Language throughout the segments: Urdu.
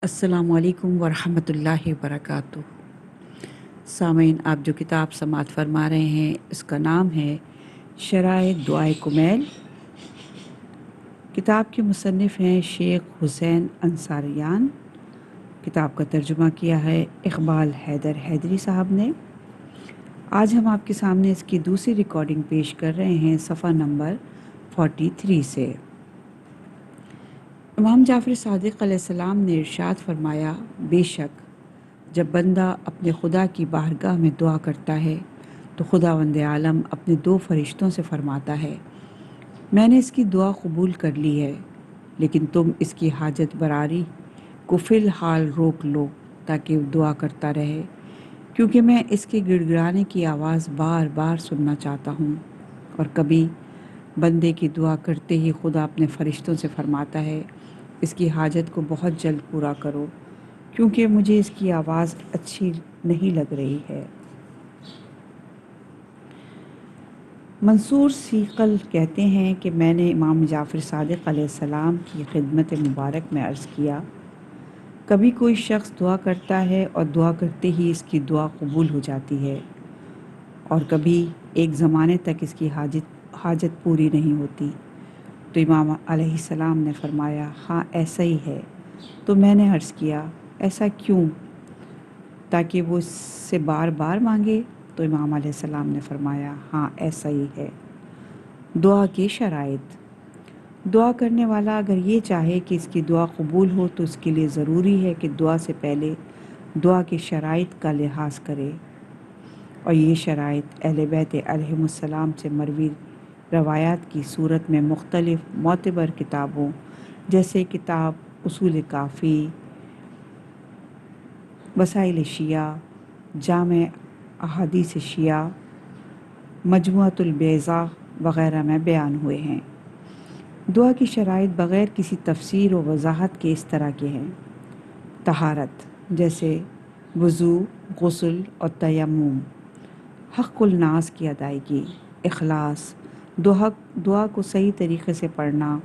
السلام علیکم ورحمۃ اللہ وبرکاتہ۔ سامعین، آپ جو کتاب سماعت فرما رہے ہیں اس کا نام ہے شرائط دعائے کمیل۔ کتاب کے مصنف ہیں شیخ حسین انصاریان۔ کتاب کا ترجمہ کیا ہے اقبال حیدر حیدری صاحب نے۔ آج ہم آپ کے سامنے اس کی دوسری ریکارڈنگ پیش کر رہے ہیں صفحہ نمبر 43 سے۔ امام جعفر صادق علیہ السلام نے ارشاد فرمایا، بے شک جب بندہ اپنے خدا کی بارگاہ میں دعا کرتا ہے تو خداوند عالم اپنے دو فرشتوں سے فرماتا ہے، میں نے اس کی دعا قبول کر لی ہے، لیکن تم اس کی حاجت براری کو فی الحال روک لو تاکہ وہ دعا کرتا رہے، کیونکہ میں اس کے گڑ گڑانے کی آواز بار بار سننا چاہتا ہوں۔ اور کبھی بندے کی دعا کرتے ہی خدا اپنے فرشتوں سے فرماتا ہے، اس کی حاجت کو بہت جلد پورا کرو، کیونکہ مجھے اس کی آواز اچھی نہیں لگ رہی ہے۔ منصور سیقل کہتے ہیں کہ میں نے امام جعفر صادق علیہ السلام کی خدمت مبارک میں عرض کیا، کبھی کوئی شخص دعا کرتا ہے اور دعا کرتے ہی اس کی دعا قبول ہو جاتی ہے، اور کبھی ایک زمانے تک اس کی حاجت پوری نہیں ہوتی۔ تو امام علیہ السلام نے فرمایا، ہاں ایسا ہی ہے۔ تو میں نے عرض کیا، ایسا کیوں؟ تاکہ وہ اس سے بار بار مانگے؟ تو امام علیہ السلام نے فرمایا، ہاں ایسا ہی ہے۔ دعا کے شرائط۔ دعا کرنے والا اگر یہ چاہے کہ اس کی دعا قبول ہو تو اس کے لیے ضروری ہے کہ دعا سے پہلے دعا کے شرائط کا لحاظ کرے، اور یہ شرائط اہل بیت علیہم السلام سے مروی روایات کی صورت میں مختلف معتبر کتابوں جیسے کتاب اصول کافی، وسائل شیعہ، جامع احادیث شیعہ، مجموعۃ البیضاء وغیرہ میں بیان ہوئے ہیں۔ دعا کی شرائط بغیر کسی تفسیر و وضاحت کے اس طرح کے ہیں: طہارت، جیسے وضو، غسل اور تیمم، حق الناس کی ادائیگی، اخلاص، دعا کو صحیح طریقے سے پڑھنا،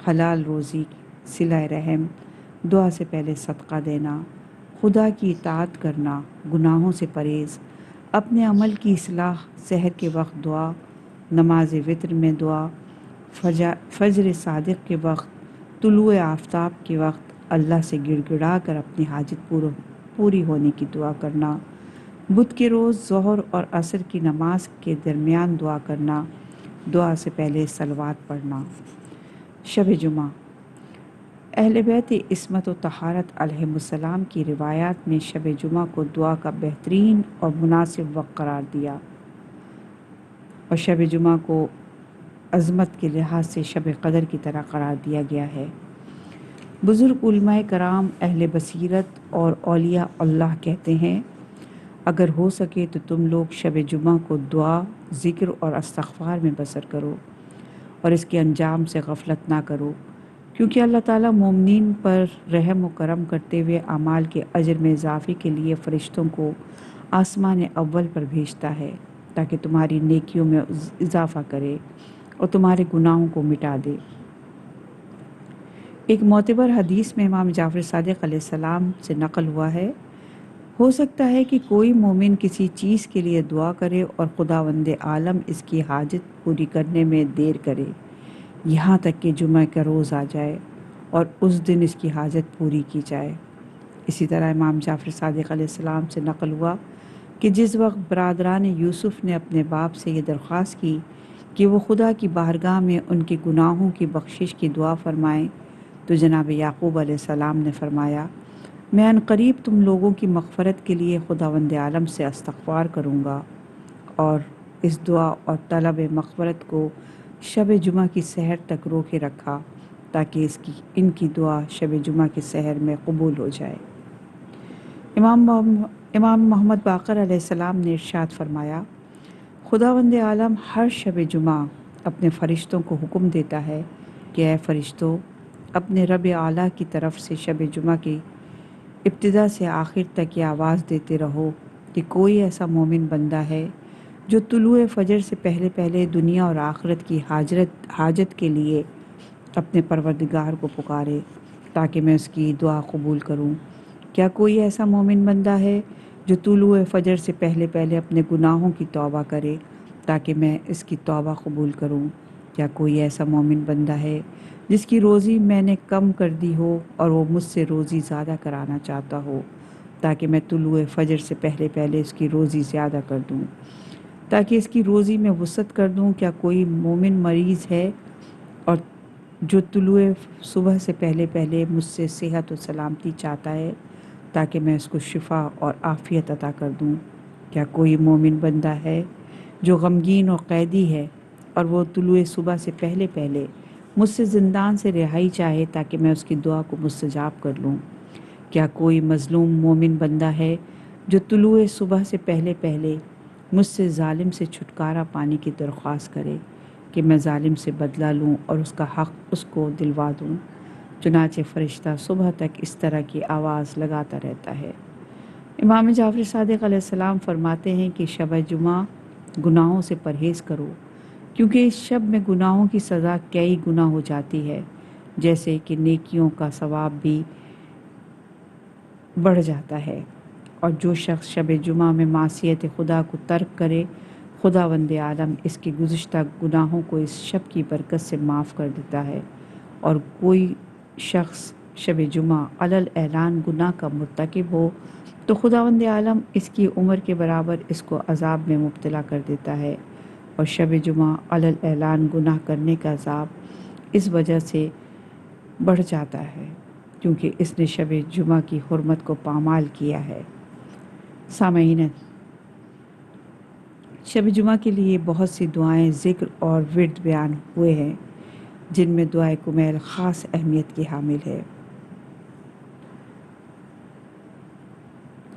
حلال روزی، صلہ رحم، دعا سے پہلے صدقہ دینا، خدا کی اطاعت کرنا، گناہوں سے پرہیز، اپنے عمل کی اصلاح، سحر کے وقت دعا، نماز وتر میں دعا، فجر صادق کے وقت، طلوع آفتاب کے وقت اللہ سے گڑ گڑا کر اپنی حاجت پوری ہونے کی دعا کرنا، بدھ کے روز ظہر اور عصر کی نماز کے درمیان دعا کرنا، دعا سے پہلے صلوات پڑھنا۔ شب جمعہ۔ اہل بیت عصمت و طہارت علیہم السلام کی روایات میں شب جمعہ کو دعا کا بہترین اور مناسب وقت قرار دیا، اور شب جمعہ کو عظمت کے لحاظ سے شب قدر کی طرح قرار دیا گیا ہے۔ بزرگ علماء کرام اہل بصیرت اور اولیاء اللہ کہتے ہیں، اگر ہو سکے تو تم لوگ شب جمعہ کو دعا، ذکر اور استغفار میں بسر کرو، اور اس کے انجام سے غفلت نہ کرو، کیونکہ اللہ تعالیٰ مومنین پر رحم و کرم کرتے ہوئے اعمال کے اجر میں اضافے کے لیے فرشتوں کو آسمان اول پر بھیجتا ہے تاکہ تمہاری نیکیوں میں اضافہ کرے اور تمہارے گناہوں کو مٹا دے۔ ایک معتبر حدیث میں امام جعفر صادق علیہ السلام سے نقل ہوا ہے، ہو سکتا ہے کہ کوئی مومن کسی چیز کے لیے دعا کرے اور خداوند عالم اس کی حاجت پوری کرنے میں دیر کرے، یہاں تک کہ جمعہ کا روز آ جائے اور اس دن اس کی حاجت پوری کی جائے۔ اسی طرح امام جعفر صادق علیہ السلام سے نقل ہوا کہ جس وقت برادران یوسف نے اپنے باپ سے یہ درخواست کی کہ وہ خدا کی بارگاہ میں ان کے گناہوں کی بخشش کی دعا فرمائیں، تو جناب یعقوب علیہ السلام نے فرمایا، میں عنقریب تم لوگوں کی مغفرت کے لیے خداوند عالم سے استغفار کروں گا، اور اس دعا اور طلب مغفرت کو شب جمعہ کی سحر تک روکے رکھا تاکہ ان کی دعا شب جمعہ کے سحر میں قبول ہو جائے۔ امام محمد باقر علیہ السلام نے ارشاد فرمایا، خداوند عالم ہر شب جمعہ اپنے فرشتوں کو حکم دیتا ہے کہ اے فرشتوں، اپنے رب اعلیٰ کی طرف سے شب جمعہ کی ابتدا سے آخر تک یہ آواز دیتے رہو کہ کوئی ایسا مومن بندہ ہے جو طلوع فجر سے پہلے پہلے دنیا اور آخرت کی حاجت کے لیے اپنے پروردگار کو پکارے تاکہ میں اس کی دعا قبول کروں۔ کیا کوئی ایسا مومن بندہ ہے جو طلوع فجر سے پہلے پہلے اپنے گناہوں کی توبہ کرے تاکہ میں اس کی توبہ قبول کروں؟ کیا کوئی ایسا مومن بندہ ہے جس کی روزی میں نے کم کر دی ہو اور وہ مجھ سے روزی زیادہ کرانا چاہتا ہو تاکہ میں طلوع فجر سے پہلے پہلے اس کی روزی زیادہ کر دوں، تاکہ اس کی روزی میں وسعت کر دوں؟ کیا کوئی مومن مریض ہے اور جو طلوع صبح سے پہلے پہلے مجھ سے صحت و سلامتی چاہتا ہے تاکہ میں اس کو شفا اور عافیت عطا کر دوں؟ کیا کوئی مومن بندہ ہے جو غمگین اور قیدی ہے اور وہ طلوع صبح سے پہلے پہلے مجھ سے زندان سے رہائی چاہے تاکہ میں اس کی دعا کو مستجاب کر لوں؟ کیا کوئی مظلوم مومن بندہ ہے جو طلوع صبح سے پہلے پہلے مجھ سے ظالم سے چھٹکارا پانے کی درخواست کرے کہ میں ظالم سے بدلہ لوں اور اس کا حق اس کو دلوا دوں؟ چنانچہ فرشتہ صبح تک اس طرح کی آواز لگاتا رہتا ہے۔ امام جعفر صادق علیہ السلام فرماتے ہیں کہ شب جمعہ گناہوں سے پرہیز کرو، کیونکہ اس شب میں گناہوں کی سزا کئی گنا ہو جاتی ہے، جیسے کہ نیکیوں کا ثواب بھی بڑھ جاتا ہے، اور جو شخص شب جمعہ میں معصیت خدا کو ترک کرے، خداوند عالم اس کے گزشتہ گناہوں کو اس شب کی برکت سے معاف کر دیتا ہے، اور کوئی شخص شب جمعہ علل اعلان گناہ کا مرتکب ہو تو خداوند عالم اس کی عمر کے برابر اس کو عذاب میں مبتلا کر دیتا ہے، اور شب جمعہ علل اعلان گناہ کرنے کا عذاب اس وجہ سے بڑھ جاتا ہے کیونکہ اس نے شب جمعہ کی حرمت کو پامال کیا ہے۔ سامعین، شب جمعہ کے لیے بہت سی دعائیں ذکر اور ورد بیان ہوئے ہیں، جن میں دعائے کمیل خاص اہمیت کی حامل ہے۔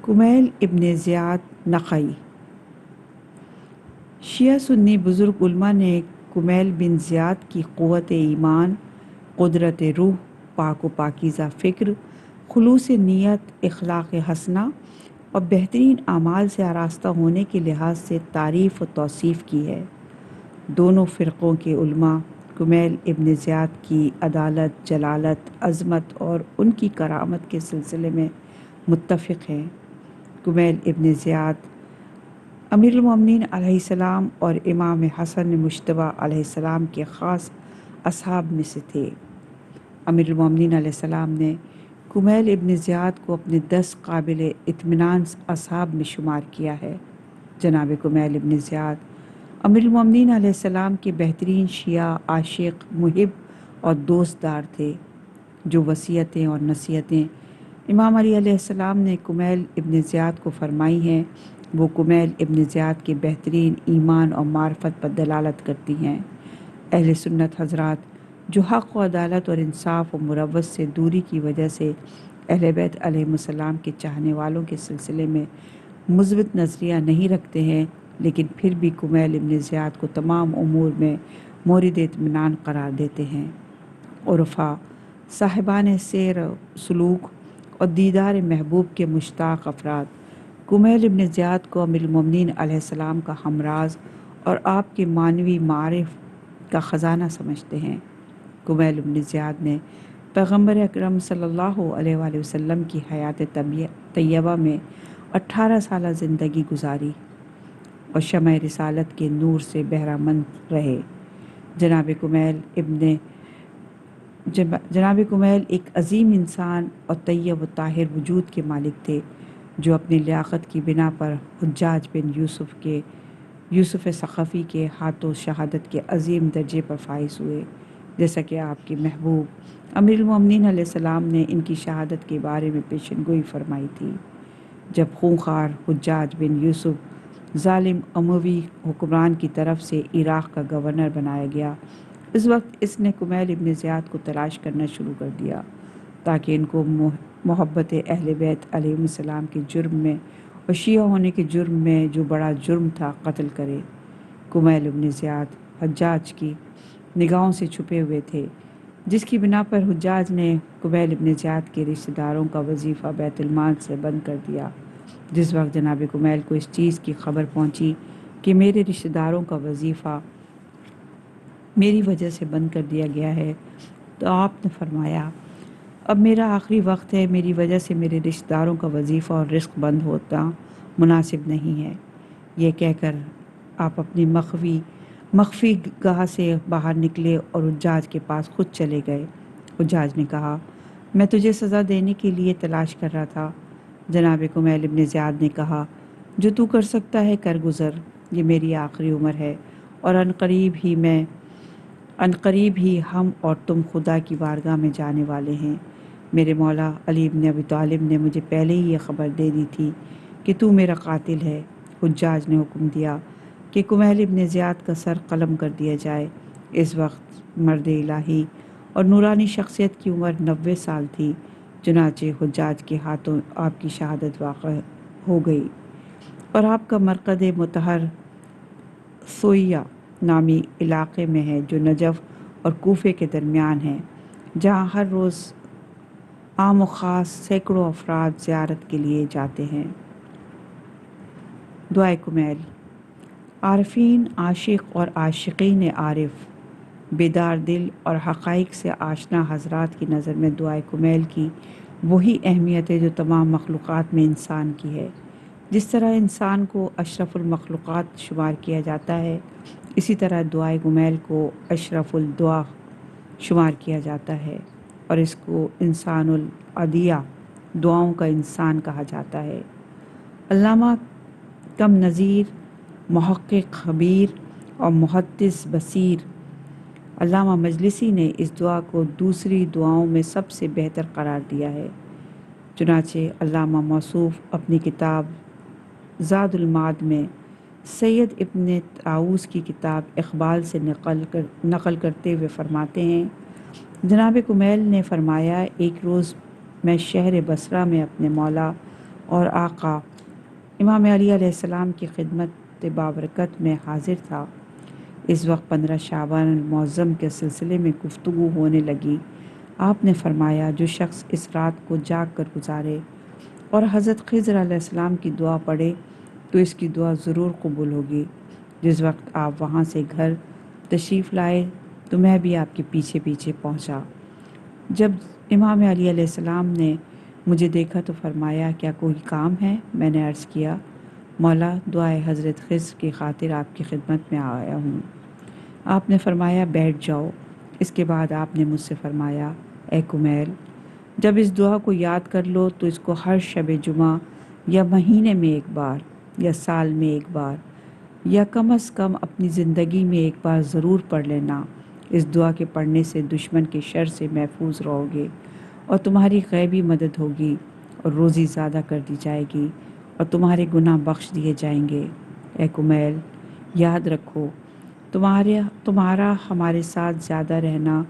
کمیل ابن زیاد نخعی۔ شیعہ سنی بزرگ علماء نے کمیل بن زیاد کی قوت ایمان، قدرت روح، پاک و پاکیزہ فکر، خلوص نیت، اخلاق حسنہ اور بہترین اعمال سے آراستہ ہونے کے لحاظ سے تعریف و توصیف کی ہے۔ دونوں فرقوں کے علماء کمیل ابن زیاد کی عدالت، جلالت، عظمت اور ان کی کرامت کے سلسلے میں متفق ہیں۔ کمیل ابن زیاد امیر المومنین علیہ السلام اور امام حسن مجتبیٰ علیہ السلام کے خاص اصحاب میں سے تھے۔ امیر المومنین علیہ السلام نے کمیل ابن زیاد کو اپنے 10 قابل اطمینان اصحاب میں شمار کیا ہے۔ جناب کمیل ابن زیاد امیر المومنین علیہ السلام کے بہترین شیعہ، عاشق، محب اور دوست دار تھے۔ جو وصیتیں اور نصیحتیں امام علی علیہ السلام نے کمیل ابن زیاد کو فرمائی ہیں، وہ کمیل ابن زیاد کے بہترین ایمان اور معرفت پر دلالت کرتی ہیں۔ اہل سنت حضرات جو حق و عدالت اور انصاف و مروت سے دوری کی وجہ سے اہل بیت علیہ السلام کے چاہنے والوں کے سلسلے میں مثبت نظریہ نہیں رکھتے ہیں، لیکن پھر بھی کمیل ابن زیاد کو تمام امور میں مورد اطمینان قرار دیتے ہیں۔ عرفاء، صاحبان سیر و سلوک اور دیدار محبوب کے مشتاق افراد کمیل ابن زیاد کو امیر المومنین علیہ السلام کا ہمراز اور آپ کے معنوی معارف کا خزانہ سمجھتے ہیں۔ کمیل ابن زیاد نے پیغمبر اکرم صلی اللہ علیہ وآلہ وسلم کی حیات طیبہ میں 18 سالہ زندگی گزاری اور شمع رسالت کے نور سے بہرہ مند رہے۔ جناب کمیل ایک عظیم انسان اور طیب و طاہر وجود کے مالک تھے، جو اپنی لیاقت کی بنا پر حجاج بن یوسف ثقفی کے ہاتھوں شہادت کے عظیم درجے پر فائز ہوئے، جیسا کہ آپ کے محبوب امیر المومنین علیہ السلام نے ان کی شہادت کے بارے میں پیشن گوئی فرمائی تھی۔ جب خونخوار حجاج بن یوسف ظالم اموی حکمران کی طرف سے عراق کا گورنر بنایا گیا، اس وقت اس نے کمیل ابن زیاد کو تلاش کرنا شروع کر دیا تاکہ ان کو محبت اہل بیت علیہ السلام کے جرم میں اور شیعہ ہونے کے جرم میں، جو بڑا جرم تھا، قتل کرے۔ کمیل ابن زیاد حجاج کی نگاہوں سے چھپے ہوئے تھے، جس کی بنا پر حجاج نے کمیل ابن زیاد کے رشتہ داروں کا وظیفہ بیت المال سے بند کر دیا۔ جس وقت جناب کمیل کو اس چیز کی خبر پہنچی کہ میرے رشتہ داروں کا وظیفہ میری وجہ سے بند کر دیا گیا ہے، تو آپ نے فرمایا اب میرا آخری وقت ہے، میری وجہ سے میرے رشتہ داروں کا وظیفہ اور رزق بند ہوتا مناسب نہیں ہے۔ یہ کہہ کر آپ اپنی مخفی گاہ سے باہر نکلے اور حجاج کے پاس خود چلے گئے۔ حجاج نے کہا، میں تجھے سزا دینے کے لیے تلاش کر رہا تھا۔ جناب کمیل ابن زیاد نے کہا، جو تو کر سکتا ہے کر گزر، یہ میری آخری عمر ہے اور عنقریب ہی ہم اور تم خدا کی بارگاہ میں جانے والے ہیں۔ میرے مولا علی بن ابی طالب نے مجھے پہلے ہی یہ خبر دے دی تھی کہ تو میرا قاتل ہے۔ حجاج نے حکم دیا کہ کمیل ابن زیاد کا سر قلم کر دیا جائے۔ اس وقت مرد الہی اور نورانی شخصیت کی عمر 90 سال تھی۔ چنانچہ حجاج کے ہاتھوں آپ کی شہادت واقع ہو گئی اور آپ کا مرقد مطہر سویہ نامی علاقے میں ہے جو نجف اور کوفے کے درمیان ہے، جہاں ہر روز عام و خاص سینکڑوں افراد زیارت کے لیے جاتے ہیں۔ دعائے کمیل۔ عارفین عاشق اور عاشقین عارف، بیدار دل اور حقائق سے آشنا حضرات کی نظر میں دعائے کمیل کی وہی اہمیت ہے جو تمام مخلوقات میں انسان کی ہے۔ جس طرح انسان کو اشرف المخلوقات شمار کیا جاتا ہے، اسی طرح دعائے کمیل کو اشرف الدعا شمار کیا جاتا ہے اور اس کو انسان العدیہ، دعاؤں کا انسان کہا جاتا ہے۔ علامہ کم نظیر، محقق خبیر اور محدث بصیر علامہ مجلسی نے اس دعا کو دوسری دعاؤں میں سب سے بہتر قرار دیا ہے۔ چنانچہ علامہ موصوف اپنی کتاب زاد المعاد میں سید ابن طاووس کی کتاب اقبال سے نقل کرتے ہوئے فرماتے ہیں، جناب کمیل نے فرمایا، ایک روز میں شہر بصرہ میں اپنے مولا اور آقا امام علی علیہ السلام کی خدمت بابرکت میں حاضر تھا۔ اس وقت 15 شعبان المعظم کے سلسلے میں گفتگو ہونے لگی۔ آپ نے فرمایا، جو شخص اس رات کو جاگ کر گزارے اور حضرت خضر علیہ السلام کی دعا پڑھے تو اس کی دعا ضرور قبول ہوگی۔ جس وقت آپ وہاں سے گھر تشریف لائے تو میں بھی آپ کے پیچھے پیچھے پہنچا۔ جب امام علی علیہ السلام نے مجھے دیکھا تو فرمایا، کیا کوئی کام ہے؟ میں نے عرض کیا، مولا دعائے حضرت خضر کی خاطر آپ کی خدمت میں آیا ہوں۔ آپ نے فرمایا، بیٹھ جاؤ۔ اس کے بعد آپ نے مجھ سے فرمایا، اے کمیل، جب اس دعا کو یاد کر لو تو اس کو ہر شب جمعہ یا مہینے میں ایک بار یا سال میں ایک بار یا کم از کم اپنی زندگی میں ایک بار ضرور پڑھ لینا۔ اس دعا کے پڑھنے سے دشمن کے شر سے محفوظ رہو گے اور تمہاری غیبی مدد ہوگی اور روزی زیادہ کر دی جائے گی اور تمہارے گناہ بخش دیے جائیں گے۔ اے کمیل، یاد رکھو، تمہارا ہمارے ساتھ زیادہ رہنا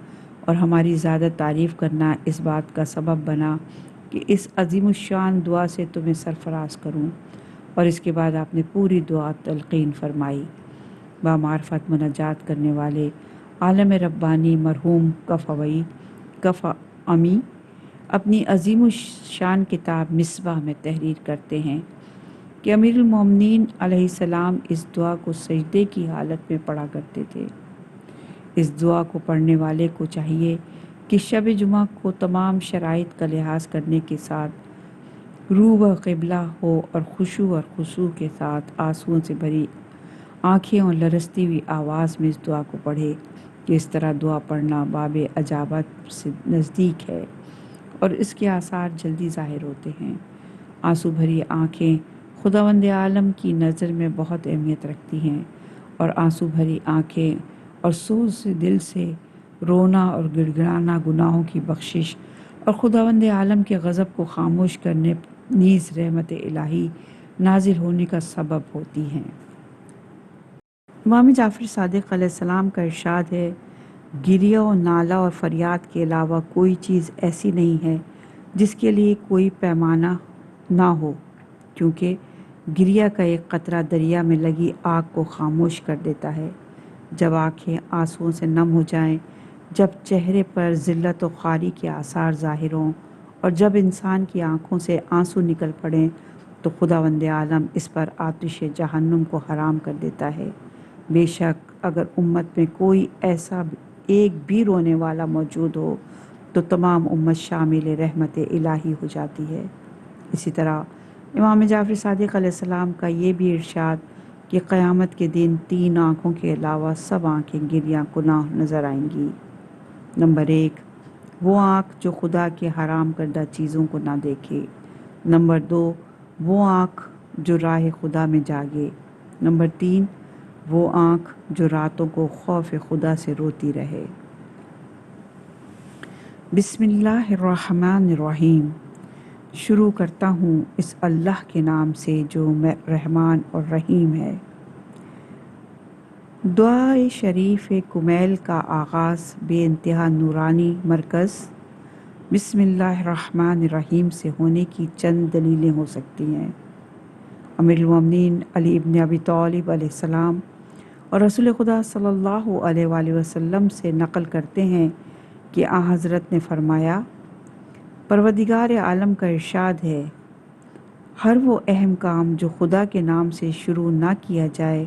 اور ہماری زیادہ تعریف کرنا اس بات کا سبب بنا کہ اس عظیم الشان دعا سے تمہیں سرفراز کروں۔ اور اس کے بعد آپ نے پوری دعا تلقین فرمائی۔ بامعرفت مناجات کرنے والے عالم ربانی مرحوم کف امی اپنی عظیم الشان کتاب مصباح میں تحریر کرتے ہیں کہ امیر المومنین علیہ السلام اس دعا کو سجدے کی حالت میں پڑھا کرتے تھے۔ اس دعا کو پڑھنے والے کو چاہیے کہ شب جمعہ کو تمام شرائط کا لحاظ کرنے کے ساتھ روح و قبلہ ہو اور خشوع اور خضوع کے ساتھ آنسوؤں سے بھری آنکھیں اور لرزتی ہوئی آواز میں اس دعا کو پڑھے کہ اس طرح دعا پڑھنا باب اجابت سے نزدیک ہے اور اس کے آثار جلدی ظاہر ہوتے ہیں۔ آنسو بھری آنکھیں خداوند عالم کی نظر میں بہت اہمیت رکھتی ہیں اور آنسو بھری آنکھیں اور سوز دل سے رونا اور گڑ گڑانا گناہوں کی بخشش اور خداوند عالم کے غضب کو خاموش کرنے نیز رحمت الہی نازل ہونے کا سبب ہوتی ہیں۔ امام جعفر صادق علیہ السلام کا ارشاد ہے، گریہ و نالہ اور فریاد کے علاوہ کوئی چیز ایسی نہیں ہے جس کے لیے کوئی پیمانہ نہ ہو، کیونکہ گریہ کا ایک قطرہ دریا میں لگی آگ کو خاموش کر دیتا ہے۔ جب آنکھیں آنسوؤں سے نم ہو جائیں، جب چہرے پر ذلت و خواری کے آثار ظاہر ہوں اور جب انسان کی آنکھوں سے آنسو نکل پڑیں تو خداوند عالم اس پر آتش جہنم کو حرام کر دیتا ہے۔ بے شک اگر امت میں کوئی ایسا ایک بھی رونے والا موجود ہو تو تمام امت شامل رحمت الہی ہو جاتی ہے۔ اسی طرح امام جعفر صادق علیہ السلام کا یہ بھی ارشاد کہ قیامت کے دن 3 آنکھوں کے علاوہ سب آنکھیں گریاں کناہ نظر آئیں گی۔ نمبر 1، وہ آنکھ جو خدا کے حرام کردہ چیزوں کو نہ دیکھے۔ نمبر 2، وہ آنکھ جو راہ خدا میں جاگے۔ نمبر 3، وہ آنکھ جو راتوں کو خوف خدا سے روتی رہے۔ بسم اللہ الرحمن الرحیم۔ شروع کرتا ہوں اس اللہ کے نام سے جو رحمان اور رحیم ہے۔ دعائے شریف کمیل کا آغاز بے انتہا نورانی مرکز بسم اللہ الرحمن الرحیم سے ہونے کی چند دلیلیں ہو سکتی ہیں۔ امیر المومنین علی ابن ابی طالب علیہ السلام اور رسول خدا صلی اللہ علیہ وآلہ وسلم سے نقل کرتے ہیں کہ حضرت نے فرمایا، پروردگار عالم کا ارشاد ہے، ہر وہ اہم کام جو خدا کے نام سے شروع نہ کیا جائے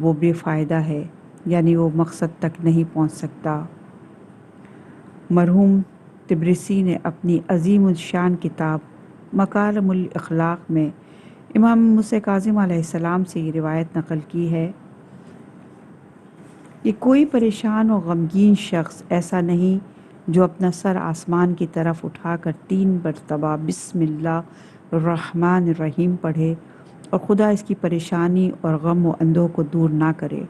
وہ بے فائدہ ہے، یعنی وہ مقصد تک نہیں پہنچ سکتا۔ مرحوم طبرسی نے اپنی عظیم الشان کتاب مکارم الاخلاق میں امام موسیٰ کاظم علیہ السلام سے یہ روایت نقل کی ہے کہ کوئی پریشان اور غمگین شخص ایسا نہیں جو اپنا سر آسمان کی طرف اٹھا کر 3 مرتبہ بسم اللہ الرحمن الرحیم پڑھے اور خدا اس کی پریشانی اور غم و اندوہ کو دور نہ کرے،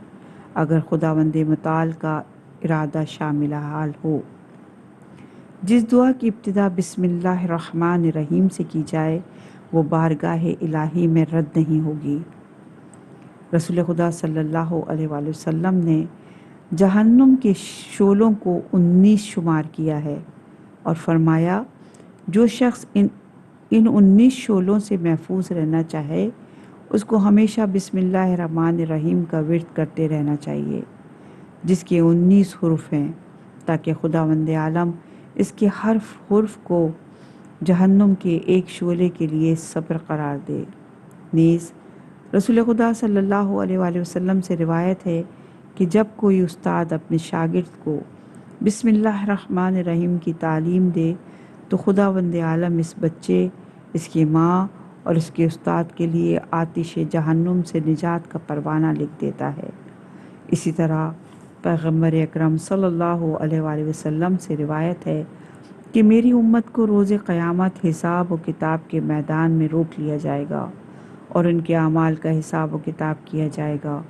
اگر خداوند متعال کا ارادہ شامل حال ہو۔ جس دعا کی ابتدا بسم اللہ الرحمن الرحیم سے کی جائے وہ بارگاہ الہی میں رد نہیں ہوگی۔ رسول خدا صلی اللہ علیہ وآلہ وسلم نے جہنم کے شعلوں کو 19 شمار کیا ہے اور فرمایا، جو شخص ان 19 شعلوں سے محفوظ رہنا چاہے اس کو ہمیشہ بسم اللہ الرحمن الرحیم کا ورد کرتے رہنا چاہیے، جس کے 19 حرف ہیں، تاکہ خداوند عالم اس کے ہر حرف کو جہنم کے ایک شعلے کے لیے صبر قرار دے۔ نیز رسول خدا صلی اللہ علیہ وآلہ وسلم سے روایت ہے کہ جب کوئی استاد اپنے شاگرد کو بسم اللہ الرحمن الرحیم کی تعلیم دے تو خداوند عالم اس بچے، اس کی ماں اور اس کے استاد کے لیے آتش جہنم سے نجات کا پروانہ لکھ دیتا ہے۔ اسی طرح پیغمبر اکرم صلی اللہ علیہ وآلہ وسلم سے روایت ہے کہ میری امت کو روز قیامت حساب و کتاب کے میدان میں روک لیا جائے گا اور ان کے اعمال کا حساب و کتاب کیا جائے گا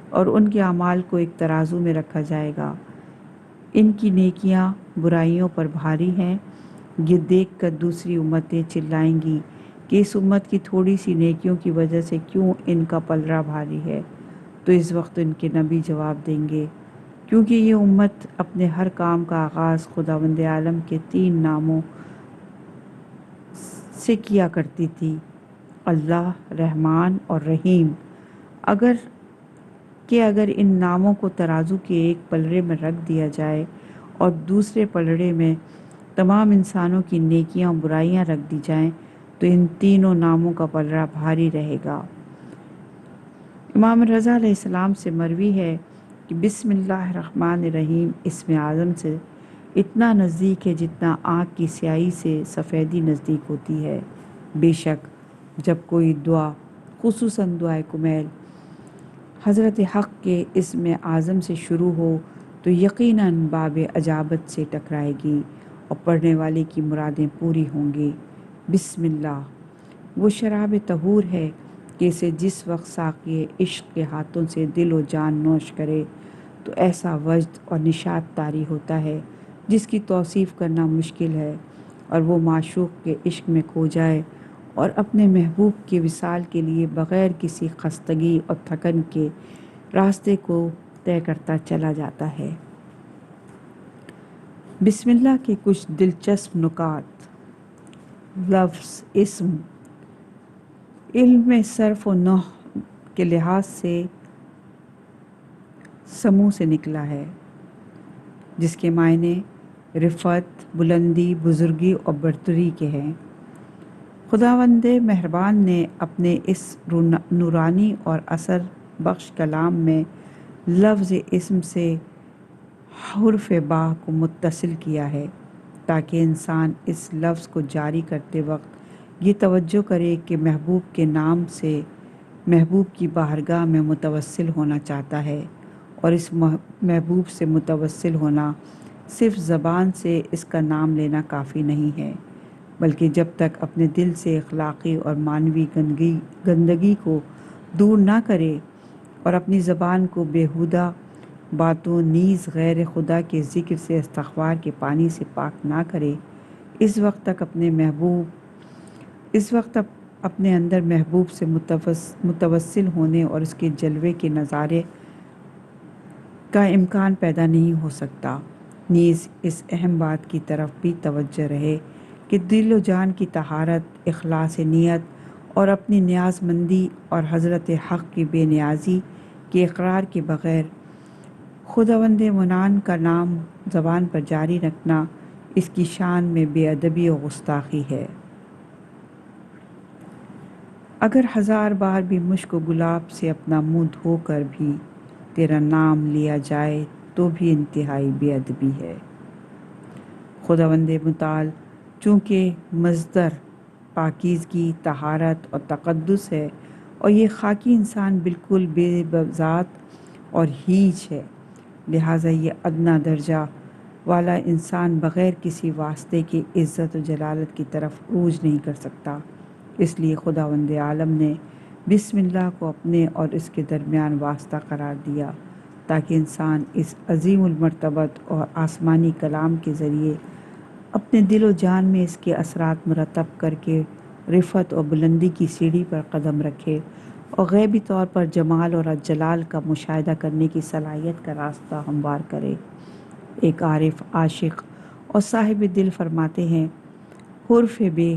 اور ان کے اعمال کو ایک ترازو میں رکھا جائے گا۔ ان کی نیکیاں برائیوں پر بھاری ہیں۔ یہ دیکھ کر دوسری امتیں چلائیں گی کہ اس امت کی تھوڑی سی نیکیوں کی وجہ سے کیوں ان کا پلڑا بھاری ہے، تو اس وقت ان کے نبی جواب دیں گے، کیونکہ یہ امت اپنے ہر کام کا آغاز خداوند عالم کے 3 ناموں سے کیا کرتی تھی، اللہ، رحمان اور رحیم، اگر ان ناموں کو ترازو کے ایک پلڑے میں رکھ دیا جائے اور دوسرے پلڑے میں تمام انسانوں کی نیکیاں اور برائیاں رکھ دی جائیں تو ان تینوں ناموں کا پلڑا بھاری رہے گا۔ امام رضا علیہ السلام سے مروی ہے کہ بسم اللہ الرحمن الرحیم اسم اعظم سے اتنا نزدیک ہے جتنا آنکھ کی سیاہی سے سفیدی نزدیک ہوتی ہے۔ بے شک جب کوئی دعا، خصوصاً دعائے کمیل، حضرت حق کے اسم اعظم سے شروع ہو تو یقیناً باب اجابت سے ٹکرائے گی اور پڑھنے والے کی مرادیں پوری ہوں گی۔ بسم اللہ وہ شراب طہور ہے کہ اسے جس وقت ساقی عشق کے ہاتھوں سے دل و جان نوش کرے تو ایسا وجد اور نشاط طاری ہوتا ہے جس کی توصیف کرنا مشکل ہے، اور وہ معشوق کے عشق میں کھو جائے اور اپنے محبوب کے وصال کے لیے بغیر کسی خستگی اور تھکن کے راستے کو طے کرتا چلا جاتا ہے۔ بسم اللہ کے کچھ دلچسپ نکات۔ لفظ اسم علم صرف و نحو کے لحاظ سے سمو سے نکلا ہے، جس کے معنی رفعت، بلندی، بزرگی اور برتری کے ہیں۔ خداوند مہربان نے اپنے اس نورانی اور اثر بخش کلام میں لفظ اسم سے حرف با کو متصل کیا ہے تاکہ انسان اس لفظ کو جاری کرتے وقت یہ توجہ کرے کہ محبوب کے نام سے محبوب کی بارگاہ میں متوسل ہونا چاہتا ہے، اور اس محبوب سے متوسل ہونا صرف زبان سے اس کا نام لینا کافی نہیں ہے، بلکہ جب تک اپنے دل سے اخلاقی اور معنوی گندگی کو دور نہ کرے اور اپنی زبان کو بیہودہ باتوں نیز غیر خدا کے ذکر سے استغفار کے پانی سے پاک نہ کرے، اس وقت اپنے اندر محبوب سے متوسل ہونے اور اس کے جلوے کے نظارے کا امکان پیدا نہیں ہو سکتا۔ نیز اس اہم بات کی طرف بھی توجہ رہے کہ دل و جان کی طہارت، اخلاص نیت اور اپنی نیاز مندی اور حضرت حق کی بے نیازی کے اقرار کے بغیر خداوند منان کا نام زبان پر جاری رکھنا اس کی شان میں بے ادبی و گستاخی ہے۔ اگر 1000 بار بھی مشک و گلاب سے اپنا منہ دھو کر بھی تیرا نام لیا جائے تو بھی انتہائی بے ادبی ہے۔ خداوند متعال چونکہ مصدر پاکیزگی، طہارت اور تقدس ہے، اور یہ خاکی انسان بالکل بے ذات اور ہیج ہے، لہٰذا یہ ادنیٰ درجہ والا انسان بغیر کسی واسطے کے عزت و جلالت کی طرف عروج نہیں کر سکتا۔ اس لیے خداوند عالم نے بسم اللہ کو اپنے اور اس کے درمیان واسطہ قرار دیا، تاکہ انسان اس عظیم المرتبت اور آسمانی کلام کے ذریعے اپنے دل و جان میں اس کے اثرات مرتب کر کے رفعت اور بلندی کی سیڑھی پر قدم رکھے اور غیبی طور پر جمال اور جلال کا مشاہدہ کرنے کی صلاحیت کا راستہ ہموار کرے۔ ایک عارف، عاشق اور صاحب دل فرماتے ہیں، حرف بے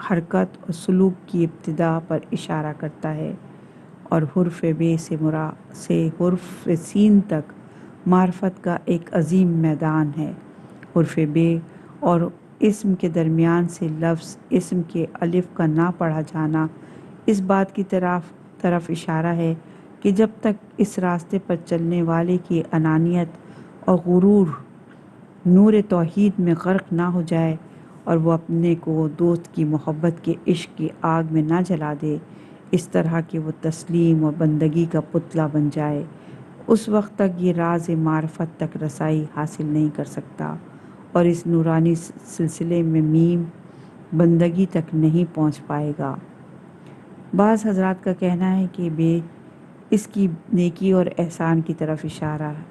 حرکت اور سلوک کی ابتدا پر اشارہ کرتا ہے، اور حرف بے سے حرف سین تک معرفت کا ایک عظیم میدان ہے۔ حرف بے اور اسم کے درمیان سے لفظ اسم کے الف کا نہ پڑھا جانا اس بات کی طرف اشارہ ہے کہ جب تک اس راستے پر چلنے والے کی انانیت اور غرور نور توحید میں غرق نہ ہو جائے اور وہ اپنے کو دوست کی محبت کے عشق کی آگ میں نہ جلا دے، اس طرح کہ وہ تسلیم اور بندگی کا پتلا بن جائے، اس وقت تک یہ راز معرفت تک رسائی حاصل نہیں کر سکتا اور اس نورانی سلسلے میں میم بندگی تک نہیں پہنچ پائے گا۔ بعض حضرات کا کہنا ہے کہ بے اس کی نیکی اور احسان کی طرف اشارہ ہے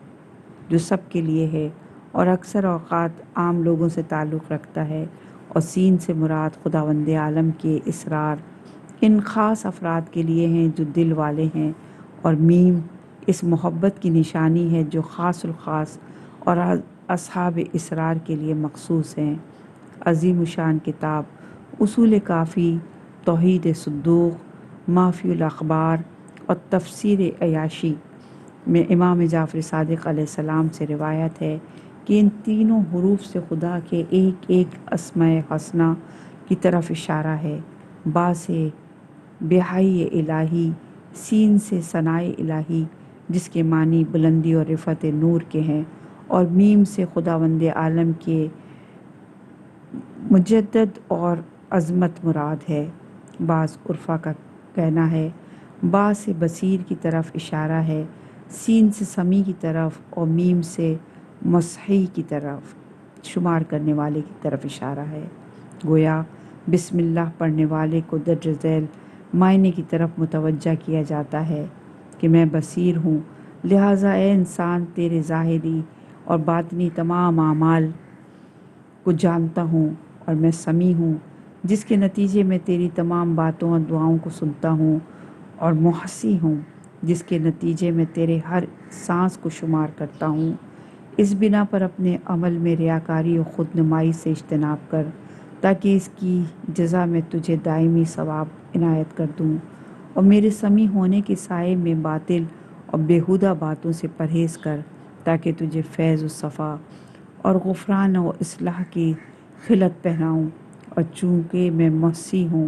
جو سب کے لیے ہے اور اکثر اوقات عام لوگوں سے تعلق رکھتا ہے، اور سین سے مراد خداوند عالم کے اسرار ان خاص افراد کے لیے ہیں جو دل والے ہیں، اور میم اس محبت کی نشانی ہے جو خاص الخاص اور اصحاب اسرار کے لیے مخصوص ہیں۔ عظیم الشان کتاب اصول کافی، توحید صدوق، مافی الاخبار اور تفسیر عیاشی میں امام جعفر صادق علیہ السلام سے روایت ہے کہ ان تینوں حروف سے خدا کے ایک ایک اسماء حسنہ کی طرف اشارہ ہے۔ با سے بہائی الہی، سین سے ثناء الہی جس کے معنی بلندی اور رفعت نور کے ہیں، اور میم سے خداوند عالم کے مجدد اور عظمت مراد ہے۔ بعض عرفا کا کہنا ہے با سے بصیر کی طرف اشارہ ہے، سین سے سمیع کی طرف اور میم سے مسحی کی طرف شمار کرنے والے کی طرف اشارہ ہے۔ گویا بسم اللہ پڑھنے والے کو درج ذیل معنی کی طرف متوجہ کیا جاتا ہے کہ میں بصیر ہوں، لہٰذا اے انسان تیرے ظاہری اور باطنی تمام اعمال کو جانتا ہوں، اور میں سمیع ہوں جس کے نتیجے میں تیری تمام باتوں اور دعاؤں کو سنتا ہوں، اور محصی ہوں جس کے نتیجے میں تیرے ہر سانس کو شمار کرتا ہوں۔ اس بنا پر اپنے عمل میں ریاکاری و خود نمائی سے اجتناب کر تاکہ اس کی جزا میں تجھے دائمی ثواب عنایت کر دوں، اور میرے سمیع ہونے کے سائے میں باطل اور بیہودہ باتوں سے پرہیز کر تاکہ تجھے فیض و صفا اور غفران و اصلاح کی خلعت پہناؤں، اور چونکہ میں محصی ہوں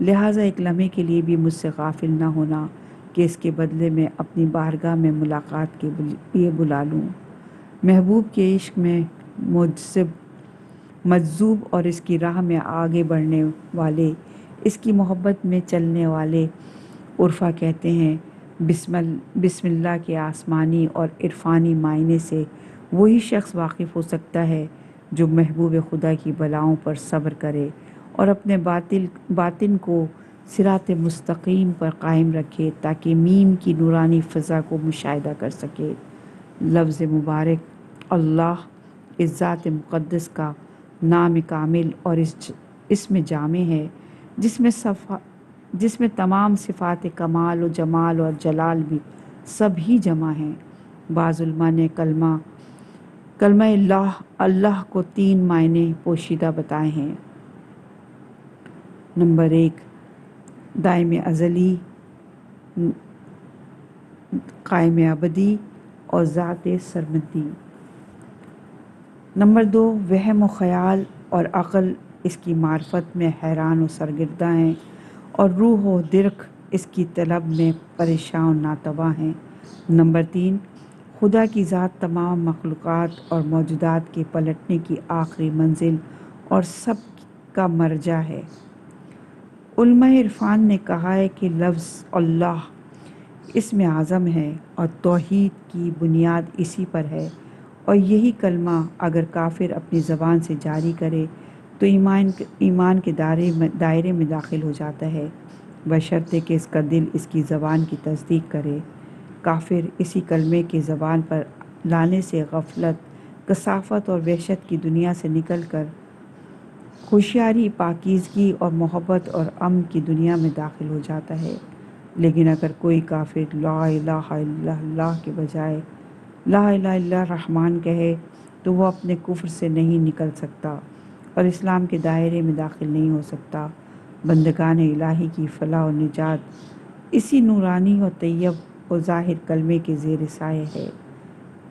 لہٰذا ایک لمحے کے لیے بھی مجھ سے غافل نہ ہونا کہ اس کے بدلے میں اپنی بارگاہ میں ملاقات کے لیے بلا لوں۔ محبوب کے عشق میں مجذب مجذوب اور اس کی راہ میں آگے بڑھنے والے، اس کی محبت میں چلنے والے۔ عرفا کہتے ہیں بسم اللہ کے آسمانی اور عرفانی معنی سے وہی شخص واقف ہو سکتا ہے جو محبوب خدا کی بلاؤں پر صبر کرے اور اپنے باطن کو صراط مستقیم پر قائم رکھے تاکہ میم کی نورانی فضا کو مشاہدہ کر سکے۔ لفظ مبارک اللہ اس ذات مقدس کا نام کامل اور اسم جامع ہے جس میں تمام صفات کمال و جمال اور جلال بھی سب ہی جمع ہیں۔ بعض علماء نے کلمہ اللہ کو 3 معنی پوشیدہ بتائے ہیں۔ نمبر 1 دائم ازلی، قائم ابدی اور ذات سرمدی۔ نمبر 2 وہم و خیال اور عقل اس کی معرفت میں حیران و سرگردہ ہیں اور روح و درک اس کی طلب میں پریشان و ناتواں ہیں۔ نمبر 3 خدا کی ذات تمام مخلوقات اور موجودات کے پلٹنے کی آخری منزل اور سب کا مرجع ہے۔ علماء عرفان نے کہا ہے کہ لفظ اللہ اسم اعظم ہے اور توحید کی بنیاد اسی پر ہے، اور یہی کلمہ اگر کافر اپنی زبان سے جاری کرے تو ایمان کے دائرے میں داخل ہو جاتا ہے، بشرطے کہ اس کا دل اس کی زبان کی تصدیق کرے۔ کافر اسی کلمے کے زبان پر لانے سے غفلت، کثافت اور وحشت کی دنیا سے نکل کر ہوشیاری، پاکیزگی اور محبت اور امن کی دنیا میں داخل ہو جاتا ہے۔ لیکن اگر کوئی کافر لا الہ الا اللہ کے بجائے لا الہ الا الرحمن کہے تو وہ اپنے کفر سے نہیں نکل سکتا اور اسلام کے دائرے میں داخل نہیں ہو سکتا۔ بندگان الہی کی فلاح و نجات اسی نورانی اور طیب و ظاہر کلمے کے زیر سایہ ہے۔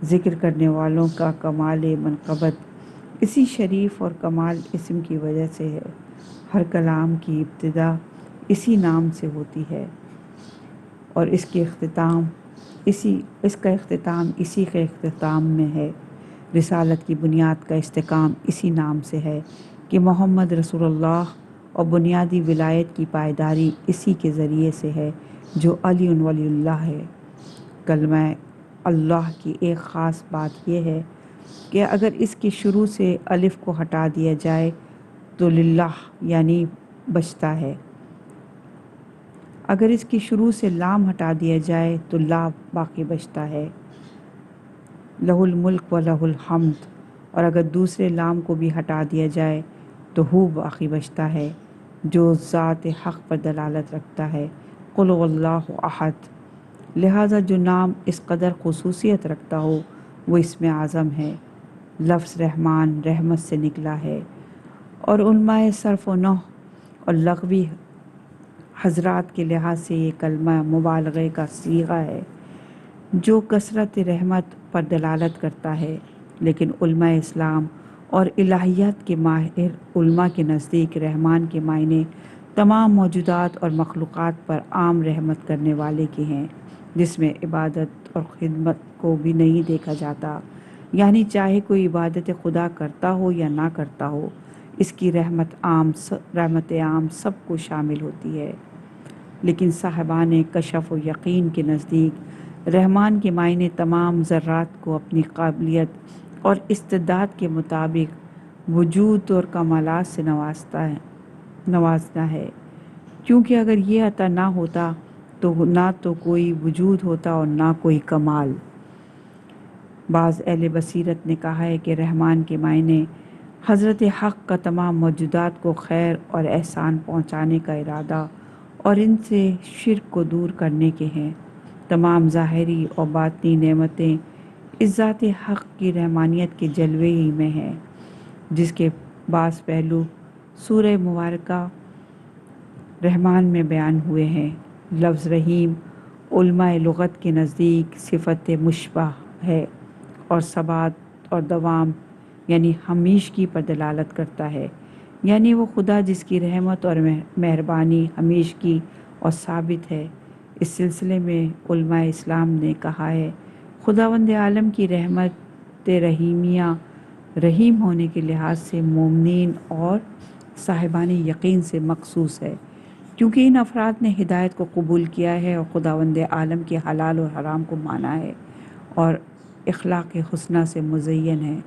ذکر کرنے والوں کا کمال منقبت اسی شریف اور کمال اسم کی وجہ سے ہے۔ ہر کلام کی ابتدا اسی نام سے ہوتی ہے اور اس کا اختتام اسی کے اختتام میں ہے۔ رسالت کی بنیاد کا استحکام اسی نام سے ہے کہ محمد رسول اللہ، اور بنیادی ولایت کی پائیداری اسی کے ذریعے سے ہے جو علی ولی اللہ ہے۔ کلمہ اللہ کی ایک خاص بات یہ ہے کہ اگر اس کے شروع سے الف کو ہٹا دیا جائے تو للہ یعنی بچتا ہے، اگر اس کی شروع سے لام ہٹا دیا جائے تو لا باقی بچتا ہے، لہ الملک و لہ الحمد، اور اگر دوسرے لام کو بھی ہٹا دیا جائے تو ہو باقی بچتا ہے جو ذات حق پر دلالت رکھتا ہے، قل هو اللہ احد۔ لہٰذا جو نام اس قدر خصوصیت رکھتا ہو وہ اسم اعظم ہے۔ لفظ رحمان رحمت سے نکلا ہے، اور علماء صرف و نحو اور لغوی حضرات کے لحاظ سے یہ کلمہ مبالغے کا صیغہ ہے جو کثرت رحمت پر دلالت کرتا ہے، لیکن علماء اسلام اور الہیات کے ماہر علماء کے نزدیک رحمان کے معنی تمام موجودات اور مخلوقات پر عام رحمت کرنے والے کے ہیں، جس میں عبادت اور خدمت کو بھی نہیں دیکھا جاتا، یعنی چاہے کوئی عبادت خدا کرتا ہو یا نہ کرتا ہو، اس کی رحمت عام سب کو شامل ہوتی ہے۔ لیکن صاحبان کشف و یقین کے نزدیک رحمان کے معنی تمام ذرات کو اپنی قابلیت اور استعداد کے مطابق وجود اور کمالات سے نوازنا ہے، کیونکہ اگر یہ عطا نہ ہوتا تو نہ تو کوئی وجود ہوتا اور نہ کوئی کمال۔ بعض اہل بصیرت نے کہا ہے کہ رحمان کے معنی حضرت حق کا تمام موجودات کو خیر اور احسان پہنچانے کا ارادہ اور ان سے شرک کو دور کرنے کے ہیں۔ تمام ظاہری اور باطنی نعمتیں اس ذات حق کی رحمانیت کے جلوے ہی میں ہیں، جس کے بعض پہلو سورہ مبارکہ رحمان میں بیان ہوئے ہیں۔ لفظ رحیم علماء لغت کے نزدیک صفت مشبہ ہے اور ثبات اور دوام یعنی ہمیشگی پر دلالت کرتا ہے، یعنی وہ خدا جس کی رحمت اور مہربانی ہمیشگی اور ثابت ہے۔ اس سلسلے میں علماء اسلام نے کہا ہے خداوند عالم کی رحمت رحیمیہ رحیم ہونے کے لحاظ سے مومنین اور صاحبان یقین سے مخصوص ہے، کیونکہ ان افراد نے ہدایت کو قبول کیا ہے اور خداوند عالم کے حلال اور حرام کو مانا ہے اور اخلاق حسنہ سے مزین ہے،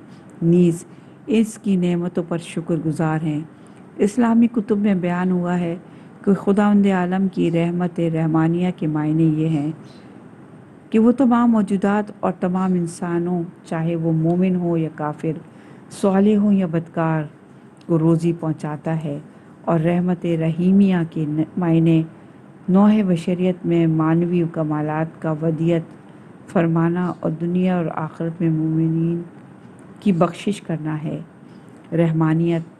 نیز اس کی نعمتوں پر شکر گزار ہیں۔ اسلامی کتب میں بیان ہوا ہے کہ خداوند عالم کی رحمت رحمانیہ کے معنی یہ ہیں کہ وہ تمام موجودات اور تمام انسانوں، چاہے وہ مومن ہو یا کافر، صالح ہو یا بدکار، کو روزی پہنچاتا ہے، اور رحمت رحیمیہ کے معنی نوع بشریت میں معنوی کمالات کا ودیعت فرمانا اور دنیا اور آخرت میں مومنین کی بخشش کرنا ہے۔ رحمانیت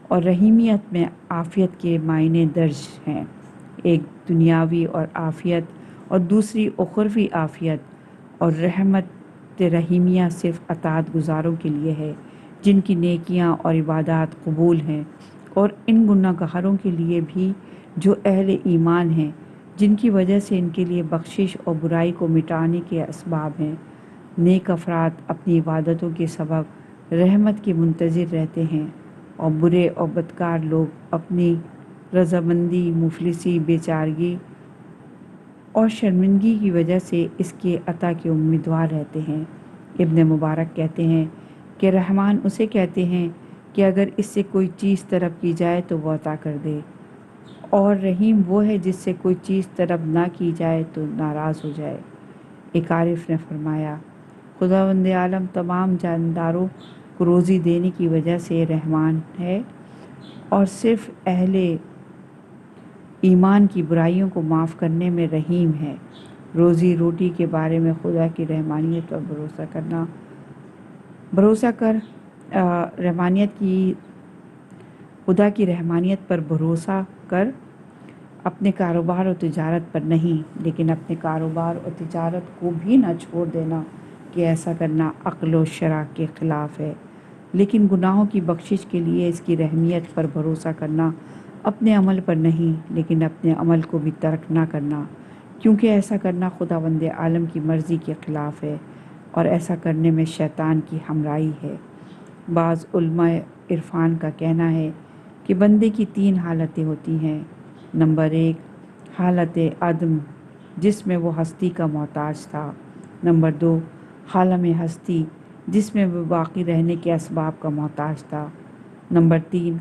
اور رحیمیت میں عافیت کے معنی درج ہیں، ایک دنیاوی اور عافیت اور دوسری اخروی عافیت، اور رحمت رحیمیہ صرف اطاعت گزاروں کے لیے ہے جن کی نیکیاں اور عبادات قبول ہیں، اور ان گناہ گاروں کے لیے بھی جو اہل ایمان ہیں، جن کی وجہ سے ان کے لیے بخشش اور برائی کو مٹانے کے اسباب ہیں۔ نیک افراد اپنی عبادتوں کے سبب رحمت کے منتظر رہتے ہیں، اور برے اور بدکار لوگ اپنی رضامندی، مفلسی، بیچارگی اور شرمندگی کی وجہ سے اس کے عطا کے امیدوار رہتے ہیں۔ ابن مبارک کہتے ہیں کہ رحمان اسے کہتے ہیں کہ اگر اس سے کوئی چیز طلب کی جائے تو وہ عطا کر دے، اور رحیم وہ ہے جس سے کوئی چیز طلب نہ کی جائے تو ناراض ہو جائے۔ ایک عارف نے فرمایا، خداوند عالم تمام جانداروں کو روزی دینے کی وجہ سے رحمان ہے اور صرف اہل ایمان کی برائیوں کو معاف کرنے میں رحیم ہے۔ روزی روٹی کے بارے میں خدا کی رحمانیت پر خدا کی رحمانیت پر بھروسہ کر، اپنے کاروبار اور تجارت پر نہیں، لیکن اپنے کاروبار اور تجارت کو بھی نہ چھوڑ دینا کہ ایسا کرنا عقل و شرع کے خلاف ہے، لیکن گناہوں کی بخشش کے لیے اس کی رحمیت پر بھروسہ کرنا، اپنے عمل پر نہیں لیکن اپنے عمل کو بھی ترک نہ کرنا، کیونکہ ایسا کرنا خداوند عالم کی مرضی کے خلاف ہے اور ایسا کرنے میں شیطان کی ہمراہی ہے۔ بعض علماء عرفان کا کہنا ہے کہ بندے کی 3 حالتیں ہوتی ہیں۔ نمبر 1، حالت عدم، جس میں وہ ہستی کا محتاج تھا۔ نمبر 2، عالم ہستی، جس میں وہ باقی رہنے کے اسباب کا محتاج تھا۔ نمبر 3،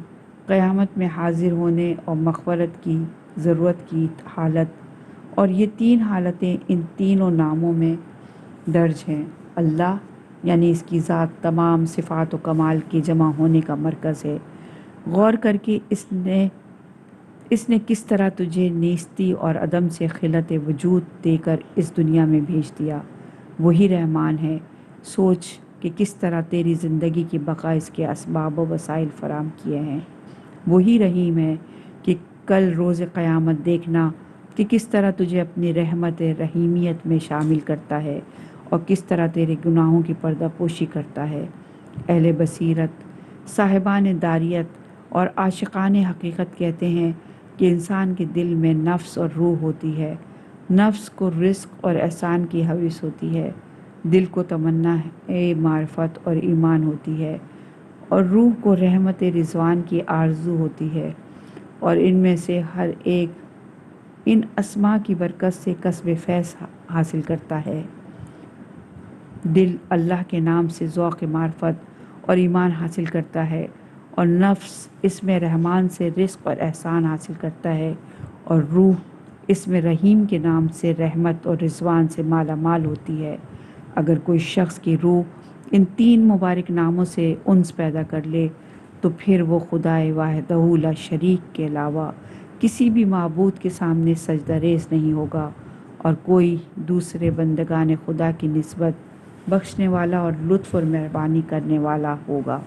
قیامت میں حاضر ہونے اور مغفرت کی ضرورت کی حالت، اور یہ 3 حالتیں ان تینوں ناموں میں درج ہیں۔ اللہ یعنی اس کی ذات تمام صفات و کمال کے جمع ہونے کا مرکز ہے۔ غور کر کے اس نے کس طرح تجھے نیستی اور عدم سے خلت وجود دے کر اس دنیا میں بھیج دیا۔ وہی رحمان ہے۔ سوچ کہ کس طرح تیری زندگی کی بقا اس کے اسباب و وسائل فراہم کیے ہیں۔ وہی رحیم ہے کہ کل روز قیامت دیکھنا کہ کس طرح تجھے اپنی رحمت رحیمیت میں شامل کرتا ہے اور کس طرح تیرے گناہوں کی پردہ پوشی کرتا ہے۔ اہل بصیرت، صاحبان داریت اور عاشقان حقیقت کہتے ہیں کہ انسان کے دل میں نفس اور روح ہوتی ہے۔ نفس کو رزق اور احسان کی ہوس ہوتی ہے، دل کو تمنا معرفت اور ایمان ہوتی ہے، اور روح کو رحمت رضوان کی آرزو ہوتی ہے، اور ان میں سے ہر ایک ان اسماء کی برکت سے کسب فیض حاصل کرتا ہے۔ دل اللہ کے نام سے ذوق معرفت اور ایمان حاصل کرتا ہے، اور نفس اس میں رحمان سے رزق اور احسان حاصل کرتا ہے، اور روح اس میں رحیم کے نام سے رحمت اور رضوان سے مالا مال ہوتی ہے۔ اگر کوئی شخص کی روح ان 3 مبارک ناموں سے انس پیدا کر لے تو پھر وہ خدائے وحدہ لا شریک کے علاوہ کسی بھی معبود کے سامنے سجدہ ریز نہیں ہوگا، اور کوئی دوسرے بندگان خدا کی نسبت بخشنے والا اور لطف اور مہربانی کرنے والا ہوگا۔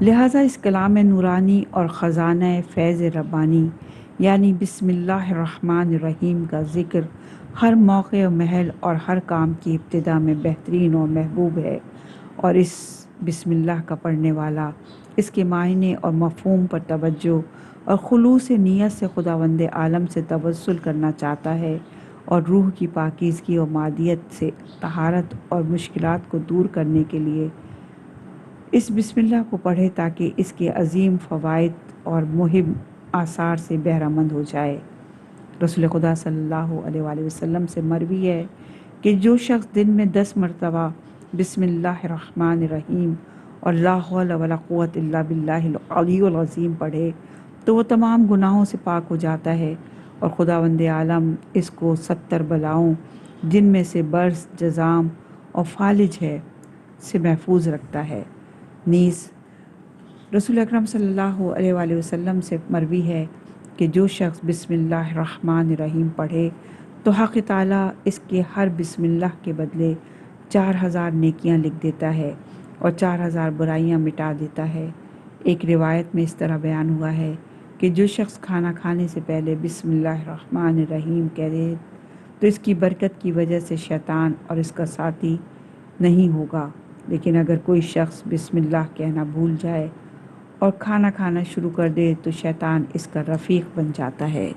لہٰذا اس کلام نورانی اور خزانہ فیض ربانی یعنی بسم اللہ الرحمن الرحیم کا ذکر ہر موقع و محل اور ہر کام کی ابتدا میں بہترین اور محبوب ہے، اور اس بسم اللہ کا پڑھنے والا اس کے معنی اور مفہوم پر توجہ اور خلوص نیت سے خداوند عالم سے توسل کرنا چاہتا ہے، اور روح کی پاکیزگی اور مادیت سے طہارت اور مشکلات کو دور کرنے کے لیے اس بسم اللہ کو پڑھے تاکہ اس کے عظیم فوائد اور مہم آثار سے بہرہ مند ہو جائے۔ رسول خدا صلی اللہ علیہ وآلہ وسلم سے مروی ہے کہ جو شخص دن میں 10 مرتبہ بسم اللہ الرحمن الرحیم اور لا حول ولا قوت الا باللہ العلی العظیم پڑھے تو وہ تمام گناہوں سے پاک ہو جاتا ہے اور خداوند عالم اس کو 70 بلاؤں جن میں سے برس، جزام اور فالج ہے سے محفوظ رکھتا ہے۔ نیز رسول اکرم صلی اللہ علیہ وآلہ وسلم سے مروی ہے کہ جو شخص بسم اللہ الرحمن الرحیم پڑھے تو حق تعالیٰ اس کے ہر بسم اللہ کے بدلے 4000 نیکیاں لکھ دیتا ہے اور 4000 برائیاں مٹا دیتا ہے۔ ایک روایت میں اس طرح بیان ہوا ہے کہ جو شخص کھانا کھانے سے پہلے بسم اللہ الرحمن الرحیم کہے تو اس کی برکت کی وجہ سے شیطان اور اس کا ساتھی نہیں ہوگا، لیکن اگر کوئی شخص بسم اللہ کہنا بھول جائے اور کھانا کھانا شروع کر دے تو شیطان اس کا رفیق بن جاتا ہے۔